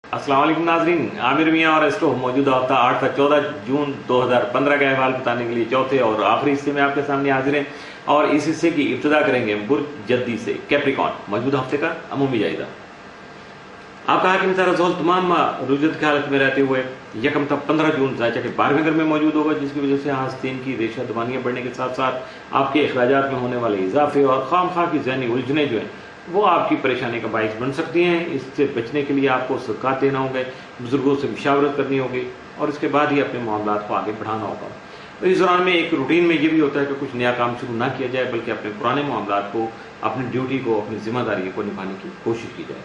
अस्सलाम वालेकुम नाजरीन, आमिर मियाँ और एस्ट्रो मौजूदा हफ्ता 8 से 14 जून 2015 का अहवाल बताने के लिए चौथे और आखिरी हिस्से में आपके सामने हाजिर हैं। और इस हिस्से की इब्तिदा करेंगे बुर्ज जद्दी से कैप्रिकॉन मौजूदा हफ्ते का अमूमी जायजा। आपका हाकिम रजोल तमाम रुजत की हालत में रहते हुए यकम तक 15 जून जायचा के 12वें घर में मौजूद होगा, जिसकी वजह से आस्तीन की रेशा दबानियाँ बढ़ने के साथ साथ आपके अखराजात में होने वाले इजाफे और खामखा की ज़हनी उलझने जो हैं वो आपकी परेशानी का बाइस बन सकती हैं। इससे बचने के लिए आपको सदक़ात देना होगा, बुजुर्गों से मशावरत करनी होगी और इसके बाद ही अपने मामलात को आगे बढ़ाना होगा। तो इस दौरान में एक रूटीन में ये भी होता है कि कुछ नया काम शुरू ना किया जाए, बल्कि अपने पुराने मामलात को, अपनी ड्यूटी को, अपनी जिम्मेदारी को निभाने की कोशिश की जाए।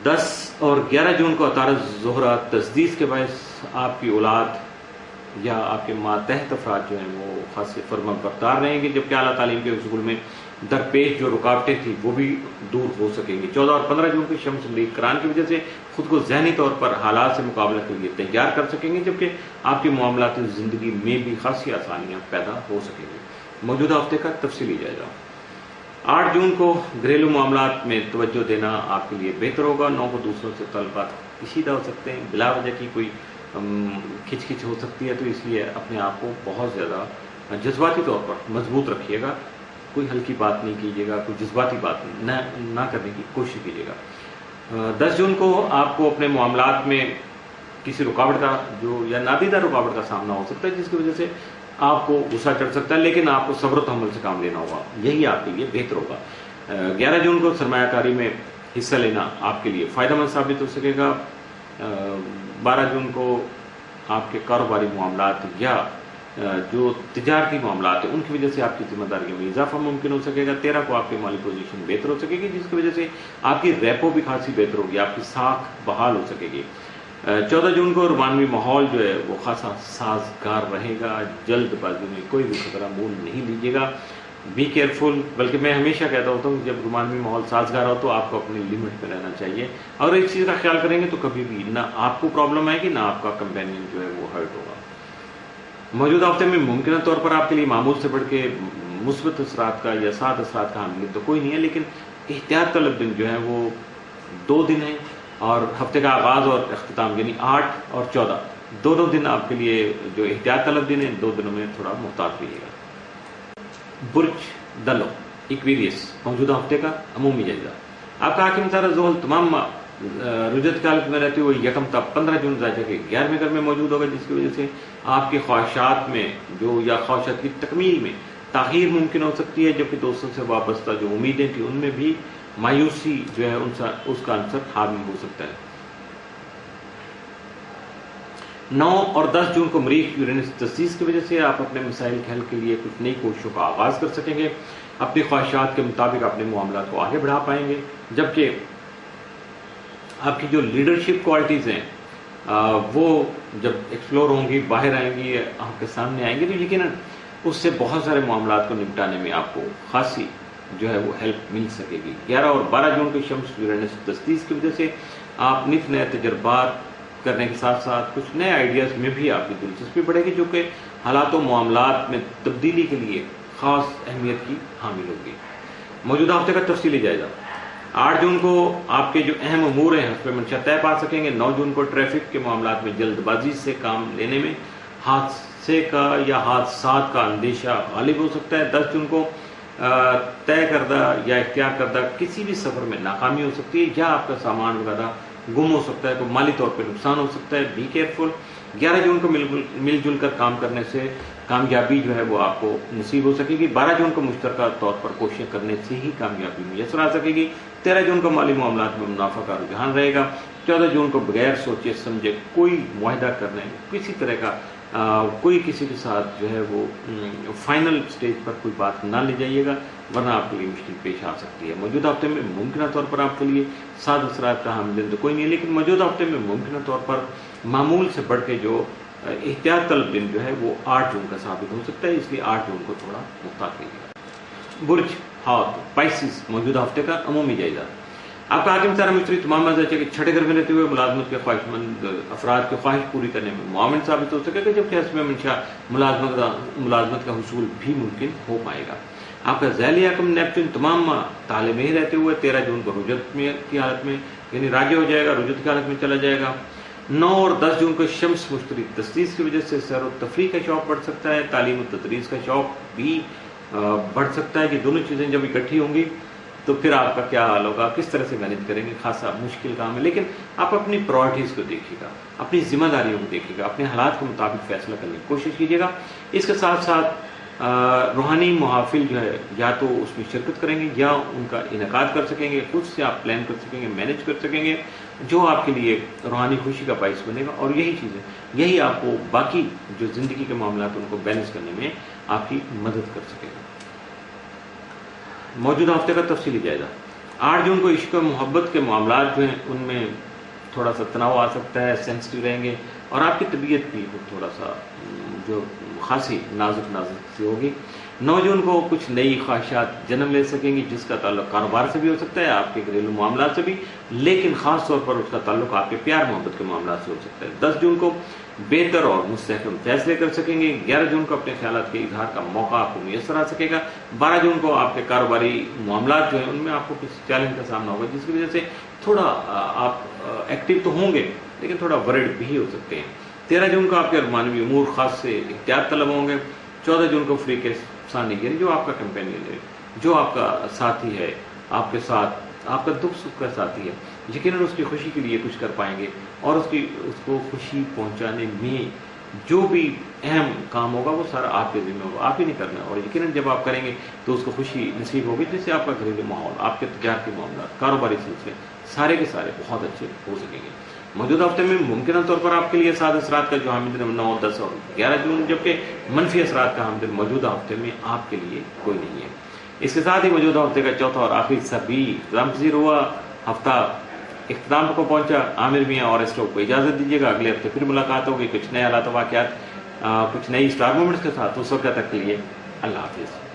10 और 11 जून को अतारत ज़ोहरा तस्दीस के बायस आपकी औलाद या आपके मातहत अफराद जो हैं वो खास फरमाबरदार रहेंगे, जबकि आला तालीम के उसूल में दरपेश जो रुकावटें थी वो भी दूर हो सकेंगी। 14 और 15 जून की शम्स लीग करान की वजह से खुद को ज़हनी तौर पर हालात से मुकाबला के लिए तैयार कर सकेंगे, जबकि आपकी मामलाती ज़िंदगी में भी खासी आसानियाँ पैदा हो सकेंगी। मौजूदा हफ्ते का तफसीली जायजा। 8 जून को घरेलू मामलात में तवज्जो देना आपके लिए बेहतर होगा। 9 को दूसरों से तलबात कशीदा हो सकते हैं, बिला वजह की कोई खिचखिच हो सकती है, तो इसलिए अपने आप को बहुत ज़्यादा जज्बाती तौर पर मजबूत रखिएगा। कोई हल्की बात नहीं कीजिएगा, कोई जज्बाती बात ना करने की कोशिश कीजिएगा। 10 जून को आपको अपने मामलात में किसी रुकावट का जो या नादीदा रुकावट का सामना हो सकता है, जिसकी वजह से आपको गुस्सा चढ़ सकता है, लेकिन आपको सब्र तहम्मुल से काम लेना होगा, यही आपके लिए बेहतर होगा। 11 जून को सरमायाकारी में हिस्सा लेना आपके लिए फ़ायदेमंद साबित हो सकेगा। 12 जून को आपके कारोबारी मामलात या जो तिजारती मामलात है उनकी वजह से आपकी जिम्मेदारियों में इजाफा मुमकिन हो सकेगा। 13 को आपकी माली पोजीशन बेहतर हो सकेगी, जिसकी वजह से आपकी रेपो भी खासी बेहतर होगी, आपकी साख बहाल हो सकेगी। 14 जून को रुमानवी माहौल जो है वो खासा साजगार रहेगा। जल्दबाजी में कोई भी खतरा मोल नहीं लीजिएगा, बी केयरफुल। बल्कि मैं हमेशा कहता होता हूँ कि जब रुमानवी माहौल साजगार हो तो आपको अपनी लिमिट में रहना चाहिए, और इस चीज़ का ख्याल करेंगे तो कभी भी ना आपको प्रॉब्लम आएगी ना आपका कंपेनियन जो है वो हर्ट होगा। मौजूदा हफ्ते में मुमकिन तौर पर आपके लिए मामूल से बढ़ के मुस्बत असरात का या सात असरात का हामिल तो कोई नहीं है, लेकिन एहतियात तलब दिन जो है वो 2 दिन है, और हफ्ते का आगाज़ और अख्तिताम यानी 8 और 14 दोनों दिन आपके लिए जो एहतियात तलब दिन है, 2 दिनों में थोड़ा मुहतात रहिएगा। बुर्ज दलो इक्वेरियस मौजूदा हफ्ते का अमूमी जायजा। आपका हाकिम रजोल तमाम रुजत की हालत में रहते हुए यकम तक 15 जून जायजा के 11वें घर में मौजूद होगा, जिसकी वजह से आपकी ख्वाहिशात में जो या ख्वाहिशात की तकमील में ताख़ीर मुमकिन हो सकती है, जबकि दोस्तों से वाबस्ता जो उम्मीदें थी उनमें भी मायूसी जो है उसका अंसर हावी हो सकता है। 9 और 10 जून को मरीख यूरेनस तस्दीस की वजह से आप अपने मसाइल के हल के लिए कुछ नई कोशिशों का आगाज़ कर सकेंगे, अपनी ख्वाहिशात के मुताबिक अपने मामलात को आगे बढ़ा पाएंगे, जबकि आपकी जो लीडरशिप क्वालिटीज़ हैं वो जब एक्सप्लोर होंगी, बाहर आएंगी, आपके सामने आएंगी, तो यकीनन उससे बहुत सारे मामलात को निपटाने में आपको खासी जो है वो हेल्प मिल सकेगी। 11 और 12 जून को शम्स यूरेनस तस्दीस की वजह से आप नित नए तजर्बात करने के साथ साथ कुछ नए आइडियाज़ में भी आपकी दिलचस्पी बढ़ेगी, जो कि हालात और मामलात में तब्दीली के लिए ख़ास अहमियत की हामिल होगी। मौजूदा हफ्ते का तफसीली जायजा। 8 जून को आपके जो अहम अमूर हैं उस पर मंशा तय पा सकेंगे। 9 जून को ट्रैफिक के मामलात में जल्दबाजी से काम लेने में हादसे का या हादसात का अंदेशा गालिब हो सकता है। 10 जून को तय करदा या इख्तियार करदा किसी भी सफ़र में नाकामी हो सकती है, या आपका सामान वगैरह गुम हो सकता है, तो माली तौर पर नुकसान हो सकता है, बी केयरफुल। 11 जून को मिलजुल कर काम करने से कामयाबी जो है वो आपको नसीब हो सकेगी। 12 जून को मुश्तरका तौर पर कोशिशें करने से ही कामयाबी मुयसर आ सकेगी। 13 जून को माली मामलात में मुनाफा का रुझान रहेगा। 14 जून को बगैर सोचे समझे कोई मुआहदा करने, किसी तरह का कोई किसी के साथ जो है वो फाइनल स्टेज पर कोई बात ना ले जाइएगा, वरना आपके लिए मुश्किल पेश आ सकती है। मौजूदा हफ्ते में मुमकिन तौर पर आपके लिए सात असरात का हामिल तो कोई नहीं है, लेकिन मौजूदा हफ्ते में मुमकिन तौर पर मामूल से बढ़ के जो एहतियात तलब दिन जो है वो 8 जून का साबित हो सकता है, इसलिए 8 जून को थोड़ा मुहतात रहिएगा। बुर्ज हाथ पाइसिस मौजूदा हफ्ते का अमूमी जायजा। आपका हाकिम सारा मिस्त्री तमाम के 6ठे घर में रहते हुए मुलाजमत के ख्वाहिशमंद अफराद की ख्वाहिश पूरी करने में मुआविन साबित हो सकेगा, जबकि हस्ब मंशा मुलाजमत का हुसूल भी मुमकिन हो पाएगा। आपका ज़ैली हकम नेपच्यून तमाम ताले में ही रहते हुए 13 जून को रुजत की हालत में یعنی راجع ہو جائے گا، رجوع کی حالت میں چلا جائے گا۔ 9 اور 10 جون کو شمس مشتری تسدیس کی وجہ سے سیر و تفریح کا شوق بڑھ سکتا ہے، تعلیم و تدریس کا شوق بھی بڑھ سکتا ہے کہ دونوں چیزیں جب اکٹھی ہوں گی تو پھر آپ کا کیا حال ہوگا، کس طرح سے مینیج کریں گے، خاصا مشکل کام ہے۔ لیکن آپ اپنی پرائرٹیز کو دیکھیے گا، اپنی ذمہ داریوں کو دیکھیے گا، اپنے حالات کے مطابق فیصلہ کرنے کی کوشش کیجیے گا۔ اس کے ساتھ ساتھ روحانی محافل جو ہے یا تو اس میں شرکت کریں گے یا ان کا انعقاد کر سکیں گے، خود سے آپ پلان کر سکیں گے، مینیج کر سکیں گے، جو آپ کے لیے روحانی خوشی کا باعث بنے گا، اور یہی چیزیں یہی آپ کو باقی جو زندگی کے معاملات ان کو بیلنس کرنے میں آپ کی مدد کر سکے گا۔ موجودہ ہفتے کا تفصیلی جائزہ۔ 8 جون کو عشق و محبت کے معاملات جو ہیں ان میں تھوڑا سا تناؤ آ سکتا ہے، سینسٹیو رہیں گے، اور آپ کی طبیعت بھی تھوڑا سا جو خاصی نازک سی ہوگی۔ 9 جون کو کچھ نئی خواہشات جنم لے سکیں گی، جس کا تعلق کاروبار سے بھی ہو سکتا ہے، آپ کے گھریلو معاملات سے بھی، لیکن خاص طور پر اس کا تعلق آپ کے پیار محبت کے معاملات سے ہو سکتا ہے۔ 10 جون کو بہتر اور مستحکم فیصلے کر سکیں گے۔ 11 جون کو اپنے خیالات کے اظہار کا موقع آپ کو میسر آ سکے گا۔ 12 جون کو آپ کے کاروباری معاملات جو ہیں ان میں آپ کو کسی چیلنج کا سامنا ہوگا، جس کی وجہ سے تھوڑا آپ ایکٹیو تو ہوں گے لیکن تھوڑا ورڈ بھی ہو سکتے ہیں۔ 13 جون کو آپ کے معنوی امور خاص سے احتیاط طلب ہوں گے۔ 14 جون کو فریق ثانی یعنی جو آپ کا کمپینین ہے، جو آپ کا ساتھی ہے، آپ کے ساتھ آپ کا دکھ سکھ کا ساتھی ہے، یقیناً اس کی خوشی کے لیے کچھ کر پائیں گے، اور اس کو خوشی پہنچانے میں جو بھی اہم کام ہوگا وہ سارا آپ کے ذمہ ہوگا، آپ ہی نہیں کرنا، اور یقیناً جب آپ کریں گے تو اس کو خوشی نصیب ہوگی، جس سے آپ کا گھریلو ماحول، آپ کے تجارتی معاملات، کاروباری سلسلے سارے کے سارے بہت اچھے ہو سکیں گے۔ موجودہ ہفتے میں ممکنہ طور پر آپ کے لیے سعد اثرات کا جو حامل 9، 10 اور 11 جون، جبکہ منفی اثرات کا حامل موجودہ ہفتے میں آپ کے لیے کوئی نہیں ہے۔ اس کے ساتھ ہی موجودہ ہفتے کا چوتھا اور آخری حصہ بھی اختتام پذیر ہوا، ہفتہ اختتام کو پہنچا۔ عامر میاں اور اسٹوک کو اجازت دیجیے گا، اگلے ہفتے پھر ملاقات ہوگی کچھ نئے حالات و واقعات، کچھ نئی اسٹار مومنٹس کے ساتھ۔ اس وقت تک کے لیے اللہ حافظ۔